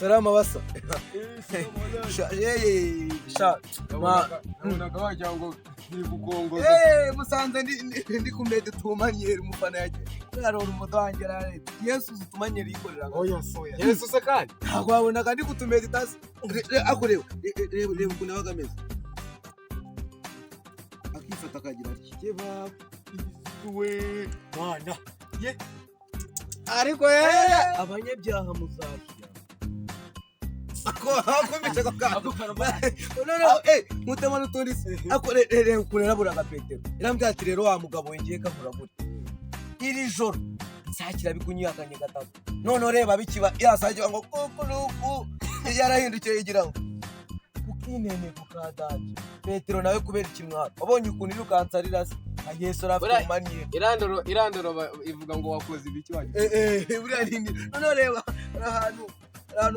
salama basa. Sha ngo ntibugongo. Musanze ndi kumede tumanyera umufana yaje. Arora umudangera leta. Yesu utumanyera yikorera. Oya soya. Yesu se kandi. Ntabwo kandi kutumede tasi. Akorewe. Reba ukuntu bagameze. Akifata akagira ati Keba we mwana. Ye. Ariko abanyabyaha muzakira. Akomeze kakaba. Mutema n'utundi se. Akorere kurera buraga Petero. Irambya ati rero wa mugabo wengiye kavura gute. Iri joro nsakira bikunyakanye gatatu. None reba bikiba yasaje ngo kukuruku yarahindukiye yigira ngo ukinene kukadaje. Petero nawe kubera ikimwaro. Abonye ukuntu irukansarira se. Yesu rakumaniye. Irandoro ivuga ngo wakoze ibiki waje. Buriya nini. None reba ahantu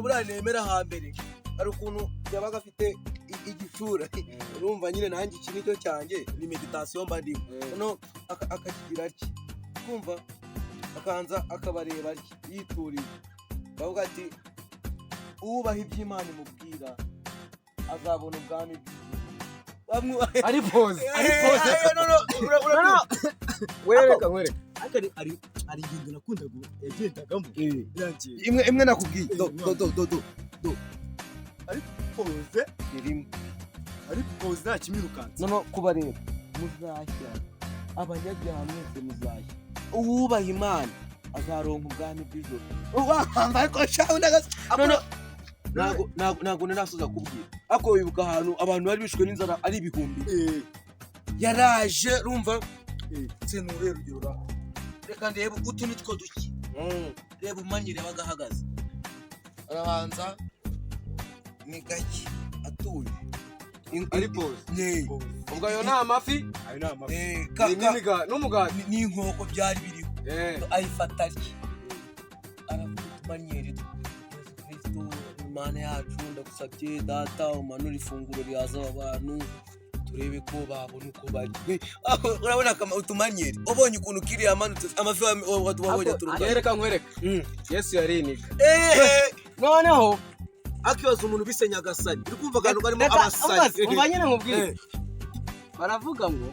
buriya nemera hambere. Ari ukuntu yabaga afite igitsura. Urumva nyine nanjye ikintu cyo cyanjye ni meditation mba ndimo. None akakigira ati kumva akanza akabareba ati yituriye. Bavuga ati ubaha iby'Imana imubwira azabona ubwami bw'Imana. Ari pose. No. Wereka. Ari ibintu nakundaga yagendagamo. Imwe nakubwiye. Do. Ari pose. Irimo. Ari pose nta kimirukanza. No kubareba muzashya. Abanyabyaha mwese muzashya. Uwubaha Imana azaronka ubwami bw'ijuru. Wahamba ko cyangwa ntago narasoza kubwira. Ako wibuka ahantu abantu bari bishwe n'inzara ari ibihumbi. Yaraje rumva se nure rugero. Reka ndebe utuntu two duki. Reba umanyire bagahagaze. Arabanza ni gake atuye. Ari pose. Ubwo yo nta mafi. Ayo nta mafi. N'imiga n'umugati. Ni inkoko byari biriho. Ayifata ari. Aravuga umanyire Kristo Imana yacu ndagusabye data umanura ifunguro ryaza abantu. Turebe ko babona uko bari. Urabona kama utumanyere. Ubonye ukuntu kiri yamanutse amafi wabonye turuka. Reka nkwereka. Yesu yariniga. Noneho akibaza umuntu bisenya gasani. Uri kumva kantu karimo abasani. Umva nyine nkubwire. Baravuga ngo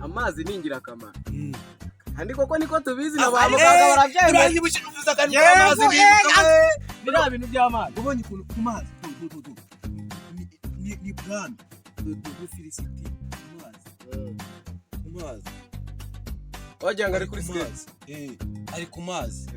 amazi ni ingirakamaro. Kandi koko niko tubizi na ba muganga barabyemera. Uranyibushe uvuza kantu amazi bira bintu by'amazi. Ubonye ukuntu ku mazi. Ni brand. Do Felicity amazi. Wagira ngo ari kuri mazi. Ari ku mazi.